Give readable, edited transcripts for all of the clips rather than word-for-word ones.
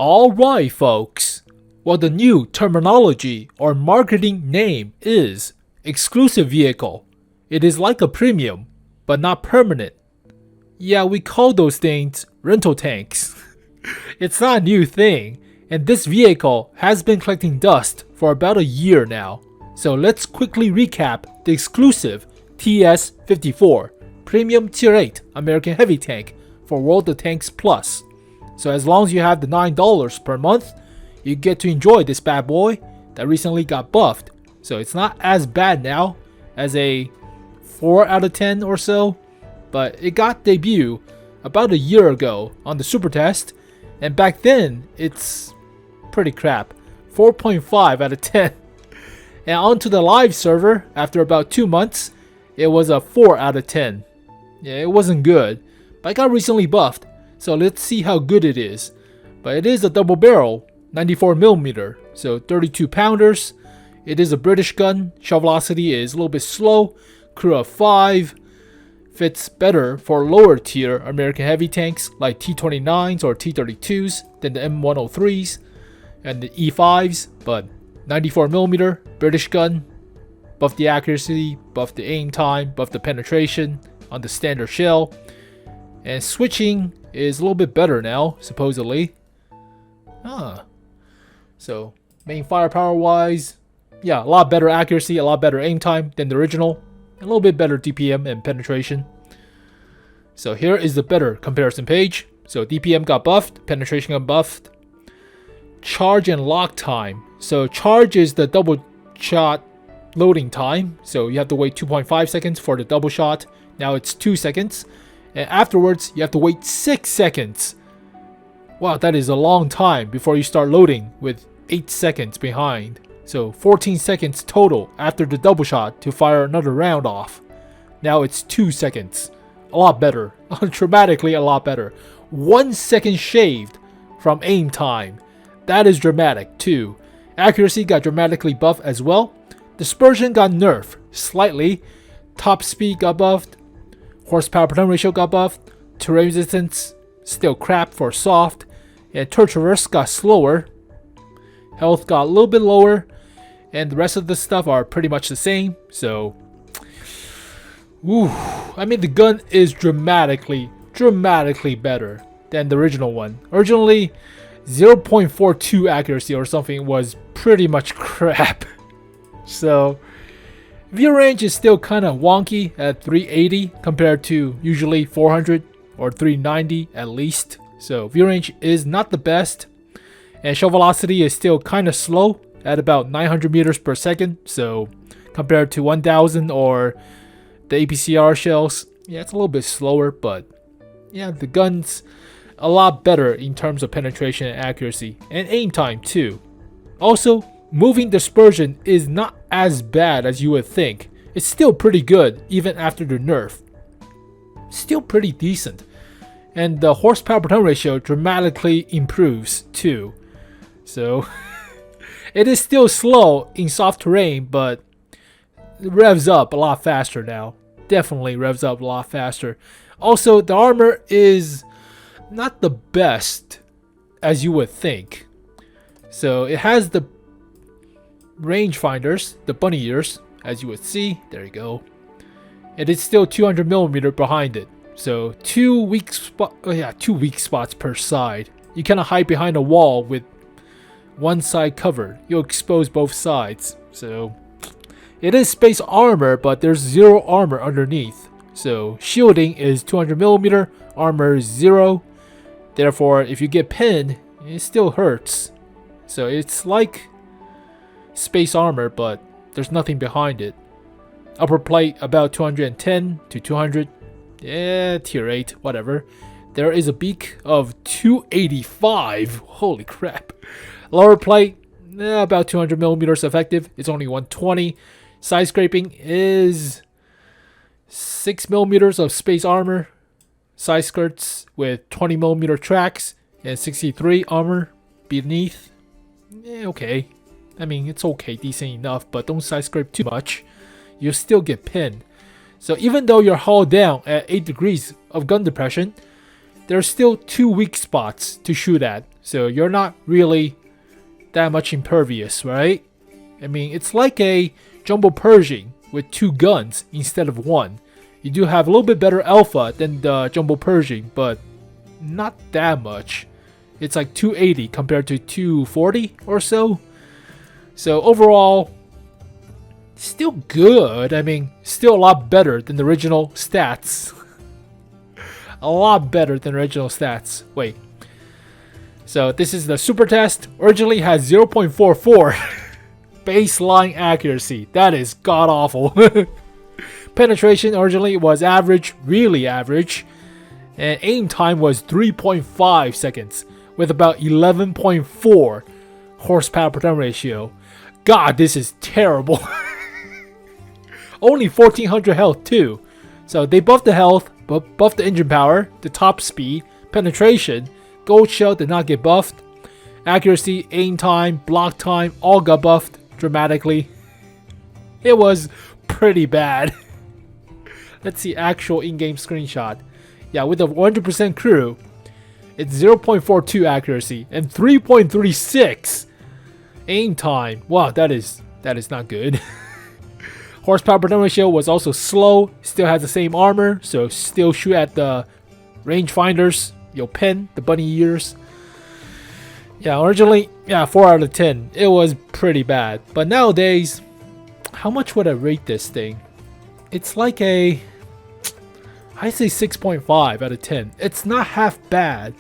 Alright folks, well the new terminology or marketing name is exclusive vehicle. It is like a premium, but not permanent. Yeah, we call those things rental tanks. It's not a new thing, and this vehicle has been collecting dust for about a year now. So let's quickly recap the exclusive TS-54 Premium Tier 8 American Heavy Tank for WoT Plus. So as long as you have the $9 per month, you get to enjoy this bad boy that recently got buffed. So it's not as bad now as a 4 out of 10 or so, but it got debuted about a year ago on the super test, and back then it's pretty crap, 4.5 out of 10. And onto the live server after about 2 months, it was a 4 out of 10. Yeah, it wasn't good, but I got recently buffed, so let's see how good it is. But it is a double barrel 94mm, so 32 pounders. It is a British gun. Shell velocity is a little bit slow. Crew of 5. Fits better for lower tier American heavy tanks like T-29s or T-32s than the M103s and the E5s, but 94mm British gun. Buff the accuracy, buff the aim time, buff the penetration on the standard shell. And switching is a little bit better now, supposedly. So main firepower wise, yeah, a lot better accuracy, a lot better aim time than the original. A little bit better DPM and penetration. So here is the better comparison page. So DPM got buffed, penetration got buffed. Charge and lock time. So charge is the double shot loading time. So you have to wait 2.5 seconds for the double shot. Now it's 2 seconds. And afterwards, you have to wait 6 seconds. Wow, that is a long time before you start loading with 8 seconds behind. So 14 seconds total after the double shot to fire another round off. Now it's 2 seconds. A lot better. Dramatically a lot better. 1 second shaved from aim time. That is dramatic too. Accuracy got dramatically buffed as well. Dispersion got nerfed slightly. Top speed got buffed. Horsepower per turn ratio got buffed. Terrain resistance still crap for soft. And turn traverse got slower. Health got a little bit lower. And the rest of the stuff are pretty much the same. So, I mean the gun is dramatically better than the original one. Originally, 0.42 accuracy or something was pretty much crap. So, view range is still kind of wonky at 380 compared to usually 400 or 390 at least. So, view range is not the best. And shell velocity is still kind of slow at about 900 meters per second. So compared to 1000 or the APCR shells, yeah, it's a little bit slower, but yeah, the gun's a lot better in terms of penetration and accuracy and aim time too. Also, moving dispersion is not as bad as you would think. It's still pretty good even after the nerf. Still pretty decent. And the horsepower per turn ratio dramatically improves too. So it is still slow in soft terrain, but it revs up a lot faster now. Definitely revs up a lot faster. Also, the armor is not the best as you would think. So it has the rangefinders, the bunny ears, as you would see. There you go. It is still 200mm behind it. So two weak spots per side. You cannot hide behind a wall with one side covered. You'll expose both sides. So it is space armor, but there's zero armor underneath. So shielding is 200mm, armor is 0. Therefore, if you get pinned, it still hurts. So it's like space armor, but there's nothing behind it. Upper plate about 210 to 200. Yeah, tier 8, whatever. There is a beak of 285. Holy crap. Lower plate, about 200mm effective. It's only 120. Side scraping is 6mm of space armor. Side skirts with 20mm tracks and 63 armor beneath. Okay. I mean, it's okay, decent enough, but don't side scrape too much. You'll still get pinned. So even though you're hauled down at 8 degrees of gun depression, there are still 2 weak spots to shoot at. so you're not really that much impervious, right? I mean, it's like a 𝗘𝘅𝗰𝗹𝘂𝗀 with 2 guns instead of 1. You do have a little bit better alpha than the 𝗘𝘅𝗰𝗹𝘂𝗀, but not that much. It's like 280 compared to 240 or so. So overall, still good. I mean, still a lot better than the original stats. A lot better than original stats. Wait. So this is the super test. Originally had 0.44 baseline accuracy. That is god awful. Penetration originally was average, really average. And aim time was 3.5 seconds with about 11.4 horsepower per turn ratio. God, this is terrible. Only 1400 health too. So they buffed the health, but buffed the engine power, the top speed, penetration. Gold shell did not get buffed. Accuracy, aim time, block time, all got buffed dramatically. It was pretty bad. Let's see actual in-game screenshot. Yeah, with a 100% crew, it's 0.42 accuracy and 3.36 aim time. Wow, that is not good. Horsepower per turn ratio was also slow. Still has the same armor, so still shoot at the rangefinders. You'll pin the bunny ears. Yeah, originally, 4 out of 10. It was pretty bad. But nowadays, how much would I rate this thing? It's like I say 6.5 out of 10. It's not half bad.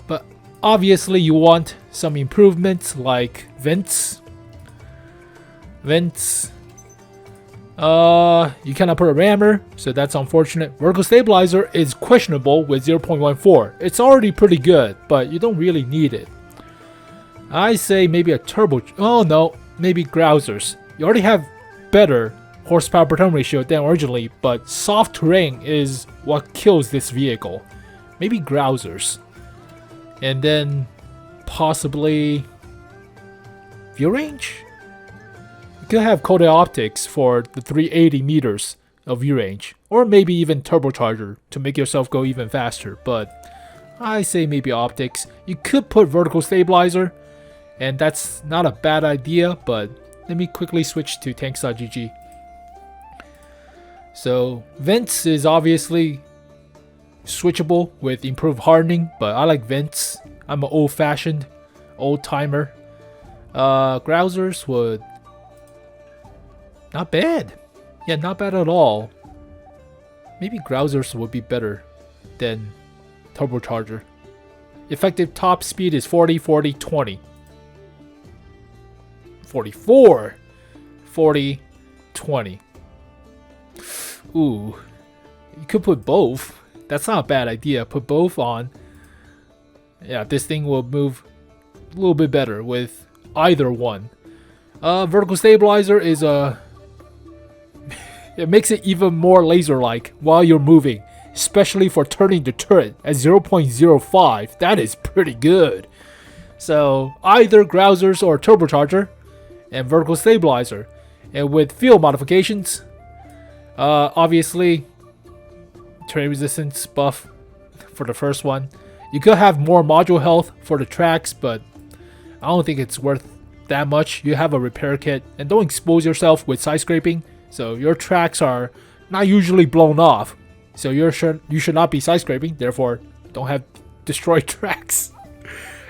But obviously you want some improvements like vents. You cannot put a rammer, so that's unfortunate. Vertical stabilizer is questionable with 0.14. It's already pretty good, but you don't really need it. I say maybe a turbo. Oh no, maybe grousers. You already have better horsepower per turn ratio than originally, but soft terrain is what kills this vehicle. Maybe grousers. And then possibly view range? You could have coated optics for the 380 meters of view range, or maybe even turbocharger to make yourself go even faster, but I say maybe optics. You could put vertical stabilizer, and that's not a bad idea, but let me quickly switch to tanks.gg. So vents is obviously switchable with improved hardening, but I like vents. I'm an old-fashioned, old-timer. Grousers would not bad. Yeah, not bad at all. Maybe grousers would be better than turbocharger. Effective top speed is 40, 40, 20. 44, 40, 20. Ooh, you could put both. That's not a bad idea. Put both on. Yeah, this thing will move a little bit better with either one. Vertical stabilizer is a... It makes it even more laser-like while you're moving, especially for turning the turret at 0.05. That is pretty good. So either grousers or turbocharger and vertical stabilizer. And with field modifications, obviously terrain resistance buff for the first one. You could have more module health for the tracks, but I don't think it's worth that much. You have a repair kit, and don't expose yourself with side scraping. So your tracks are not usually blown off. So you should not be side scraping, therefore don't have destroyed tracks.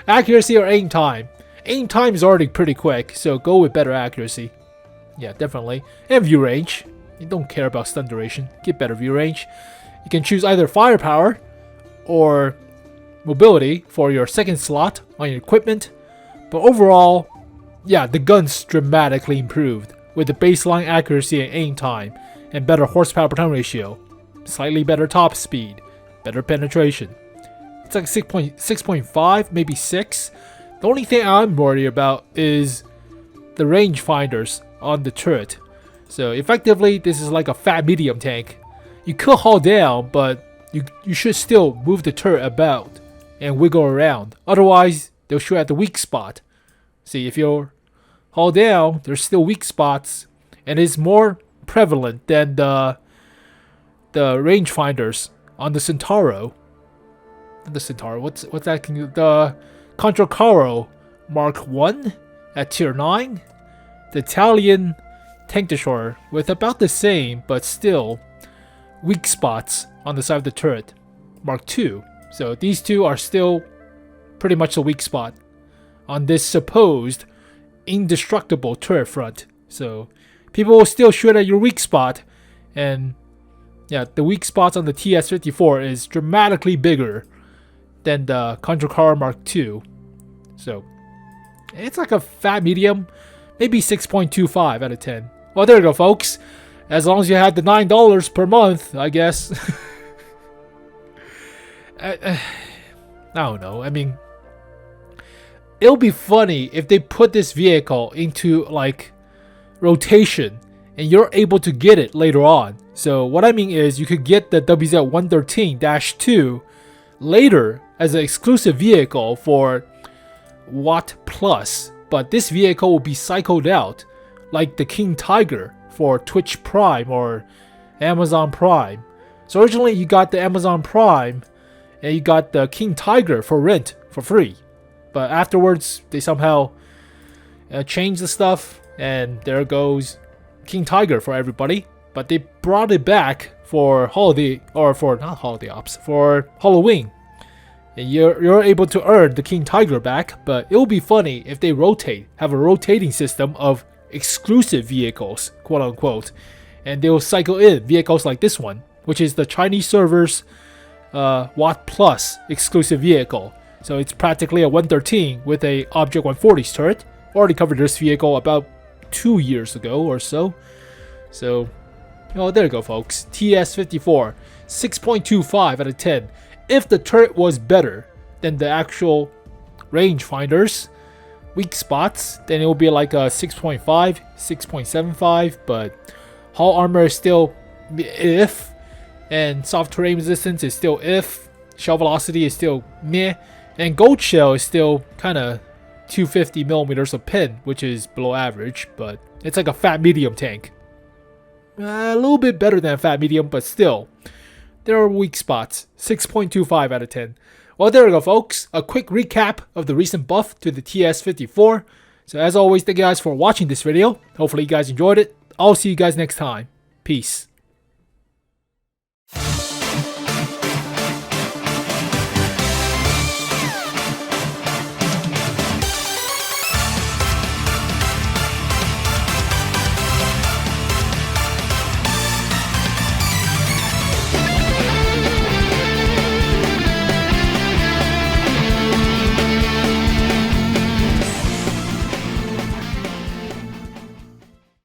Accuracy or aim time. Aim time is already pretty quick, so go with better accuracy. Yeah, definitely. And view range. You don't care about stun duration. Get better view range. You can choose either firepower or mobility for your second slot on your equipment. But overall, yeah, the gun's dramatically improved with the baseline accuracy and aim time, and better horsepower per turn ratio, slightly better top speed, better penetration. It's like 6.5, maybe 6. The only thing I'm worried about is the rangefinders on the turret. So effectively, this is like a fat medium tank. You could haul down, but you should still move the turret about and wiggle around. Otherwise, they'll shoot at the weak spot. See, if you're haul down, there's still weak spots, and it's more prevalent than the rangefinders on the Centauro. The Centauro, what's that? The 𝗘𝘅𝗰𝗹𝘂𝘀𝗶 Mark 1 at tier 9. The Italian 𝗘𝘅𝗰𝗀𝘀 with about the same, but still weak spots on the side of the turret, Mark 2. So these two are still pretty much a weak spot on this supposed indestructible turret front. So people will still shoot at your weak spot, and yeah, the weak spots on the TS-54 is dramatically bigger than the 𝗘𝘅𝗰𝗀𝘀𝗀 Mark 2. So it's like a fat medium, maybe 6.25 out of 10. Well, there you go, folks. As long as you had the $9 per month, I guess. I don't know. I mean, it'll be funny if they put this vehicle into like rotation and you're able to get it later on. So what I mean is you could get the WZ-113-2 later as an exclusive vehicle for WoT Plus, but this vehicle will be cycled out like the King Tiger for Twitch Prime or Amazon Prime. So originally you got the Amazon Prime and you got the King Tiger for rent for free, but afterwards they somehow changed the stuff, and there goes King Tiger for everybody. But they brought it back for holiday, or for not holiday ops, for Halloween. And you're able to earn the King Tiger back, but it will be funny if they have a rotating system of exclusive vehicles, quote unquote, and they will cycle in vehicles like this one, which is the Chinese server's WoT Plus exclusive vehicle. So it's practically a 113 with a Object 140's turret. Already covered this vehicle about 2 years ago or so. So, oh, there you go, folks. TS-54, 6.25 out of 10. If the turret was better than the actual rangefinders, weak spots, then it will be like a 6.5, 6.75. But hull armor is still if, and soft terrain resistance is still if, shell velocity is still meh, and gold shell is still kind of 250 millimeters of pin, which is below average, but it's like a fat medium tank. A little bit better than a fat medium, but still, there are weak spots. 6.25 out of 10. Well, there we go, folks. A quick recap of the recent buff to the TS-54. So as always, thank you guys for watching this video. Hopefully you guys enjoyed it. I'll see you guys next time. Peace.